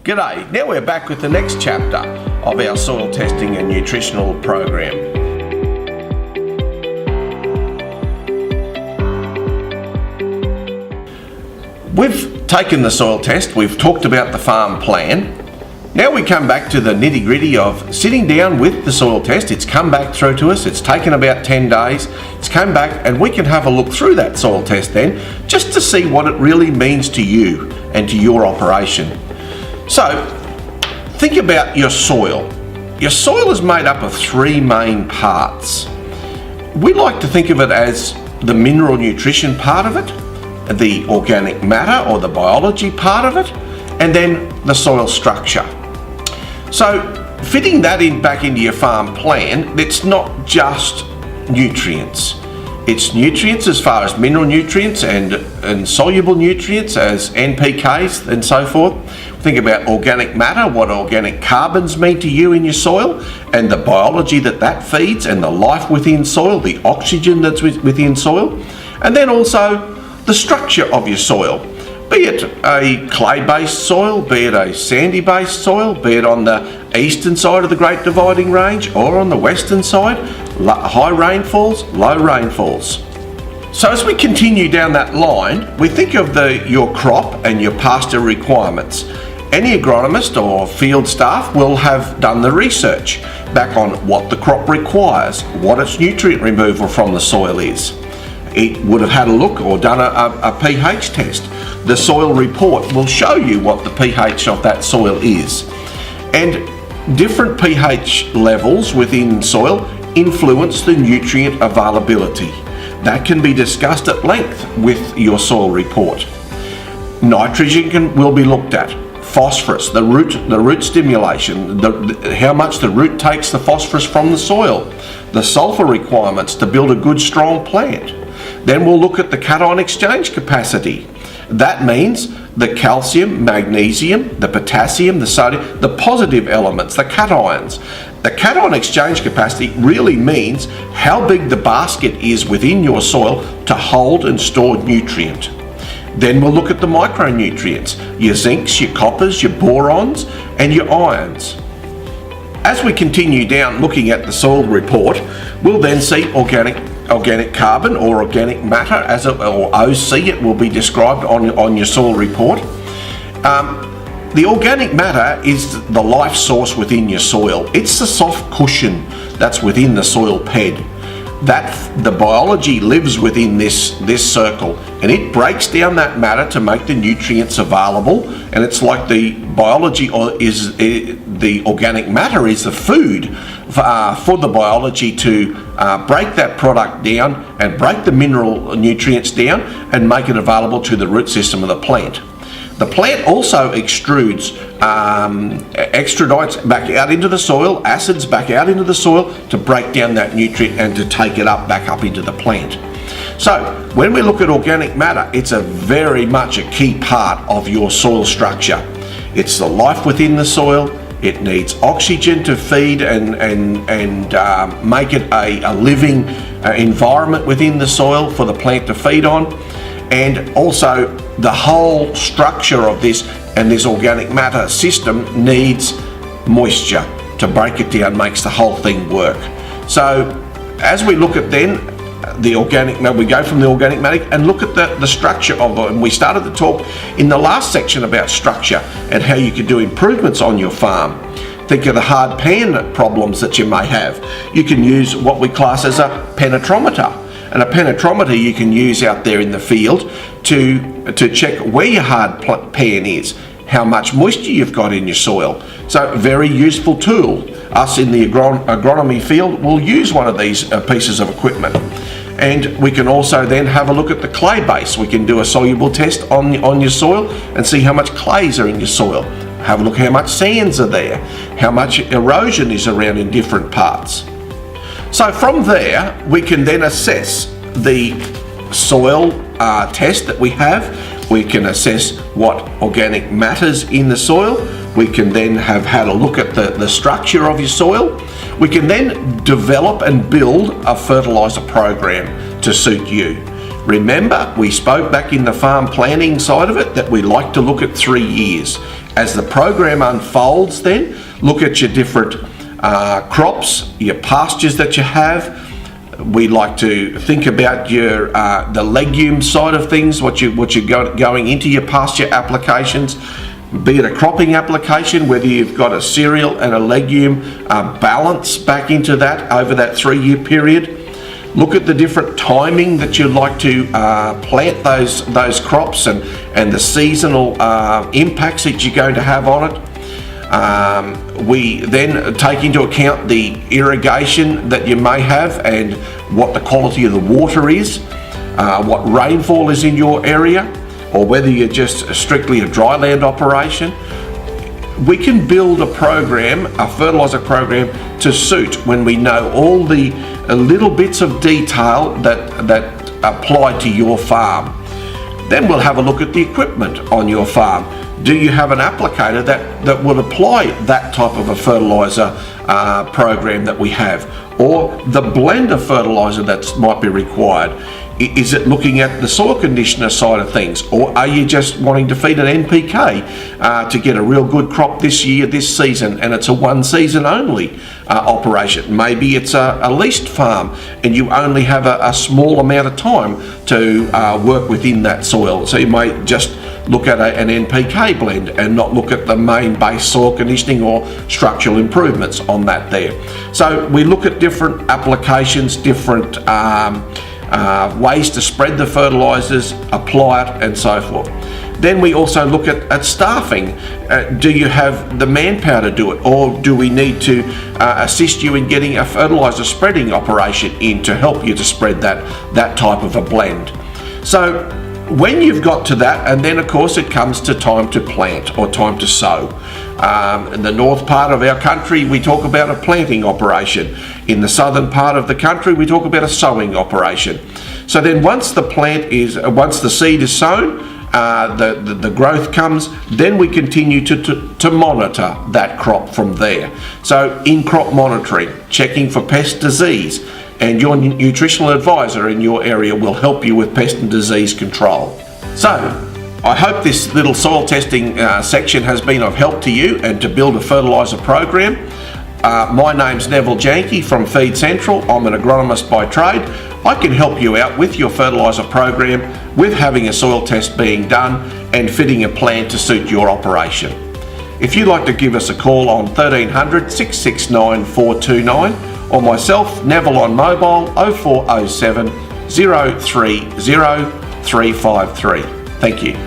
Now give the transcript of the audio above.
G'day, now we're back with the next chapter of our soil testing and nutritional program. We've taken the soil test, we've talked about the farm plan. Now we come back to the nitty-gritty of sitting down with the soil test. It's come back through to us, it's taken about 10 days, it's come back, and we can have a look through that soil test then, just to see what it really means to you and to your operation. So, think about your soil. Your soil is made up of three main parts. We like to think of it as the mineral nutrition part of it, the organic matter or the biology part of it, and then the soil structure. So, fitting that back into your farm plan, it's not just nutrients. It's nutrients as far as mineral nutrients and soluble nutrients as NPKs and so forth. Think about organic matter, what organic carbons mean to you in your soil, and the biology that feeds, and the life within soil, the oxygen that's within soil, and then also the structure of your soil. Be it a clay-based soil, be it a sandy-based soil, be it on the eastern side of the Great Dividing Range or on the western side, high rainfalls, low rainfalls. So as we continue down that line, we think of your crop and your pasture requirements. Any agronomist or field staff will have done the research back on what the crop requires, what its nutrient removal from the soil is. It would have had a look or done a pH test. The soil report will show you what the pH of that soil is. And different pH levels within soil influence the nutrient availability. That can be discussed at length with your soil report. Nitrogen will be looked at. Phosphorus, the root stimulation, how much the root takes the phosphorus from the soil. The sulfur requirements to build a good strong plant. Then we'll look at the cation exchange capacity. That means the calcium, magnesium, the potassium, the sodium, the positive elements, the cations. The cation exchange capacity really means how big the basket is within your soil to hold and store nutrient. Then we'll look at the micronutrients, your zincs, your coppers, your borons, and your ions. As we continue down looking at the soil report, we'll then see organic carbon or organic matter, or OC it will be described on your soil report. The organic matter is the life source within your soil. It's the soft cushion that's within the soil bed. The biology lives within this circle, and it breaks down that matter to make the nutrients available. And it's like the biology the organic matter is the food for the biology to break that product down and break the mineral nutrients down and make it available to the root system of the plant. The plant also extrudes extradites back out into the soil, acids back out into the soil to break down that nutrient and to take it back up into the plant. So when we look at organic matter, it's very much a key part of your soil structure. It's the life within the soil. It needs oxygen to feed and make it a living environment within the soil for the plant to feed on. And also the whole structure of this and this organic matter system needs moisture to break it down, makes the whole thing work. So as we look at then the organic matter, we go from the organic matter and look at the structure of it. And we started to talk in the last section about structure and how you can do improvements on your farm. Think of the hard pan problems that you may have. You can use what we class as a penetrometer. And a penetrometer you can use out there in the field to check where your hard pan is, how much moisture you've got in your soil. So very useful tool. Us in the agronomy field will use one of these pieces of equipment. And we can also then have a look at the clay base. We can do a soluble test on your soil and see how much clays are in your soil. Have a look how much sands are there, how much erosion is around in different parts. So from there, we can then assess the soil test that we have. We can assess what organic matters in the soil. We can then have had a look at the structure of your soil. We can then develop and build a fertiliser program to suit you. Remember, we spoke back in the farm planning side of it that we like to look at 3 years. As the program unfolds then, look at your different crops, your pastures that you have. We like to think about your the legume side of things, what you're going into your pasture applications, be it a cropping application, whether you've got a cereal and a legume balance back into that over that 3-year period. Look at the different timing that you'd like to plant those crops and the seasonal impacts that you're going to have on it. We then take into account the irrigation that you may have and what the quality of the water is, what rainfall is in your area, or whether you're just strictly a dry land operation. We can build a program, a fertiliser program, to suit when we know all the little bits of detail that apply to your farm. Then we'll have a look at the equipment on your farm. Do you have an applicator that would apply that type of a fertiliser program that we have? Or the blend of fertiliser that might be required? Is it looking at the soil conditioner side of things? Or are you just wanting to feed an NPK to get a real good crop this year, this season, and it's a one season only operation? Maybe it's a leased farm and you only have a small amount of time to work within that soil. So you may just look at an NPK blend and not look at the main base soil conditioning or structural improvements on that there. So we look at different applications, different ways to spread the fertilisers, apply it, and so forth. Then we also look at staffing. Do you have the manpower to do it, or do we need to assist you in getting a fertiliser spreading operation in to help you to spread that type of a blend? So when you've got to that, and then of course it comes to time to plant or time to sow. In the north part of our country we talk about a planting operation. In the southern part of the country we talk about a sowing operation. So then once the seed is sown, the growth comes, then we continue to monitor that crop from there. So in crop monitoring, checking for pest disease, and your nutritional advisor in your area will help you with pest and disease control. So I hope this little soil testing section has been of help to you and to build a fertiliser program. My name's Neville Janke from Feed Central. I'm an agronomist by trade. I can help you out with your fertiliser program, with having a soil test being done and fitting a plan to suit your operation. If you'd like to give us a call on 1300 669 429, or myself, Neville, on mobile 0407 030 353. Thank you.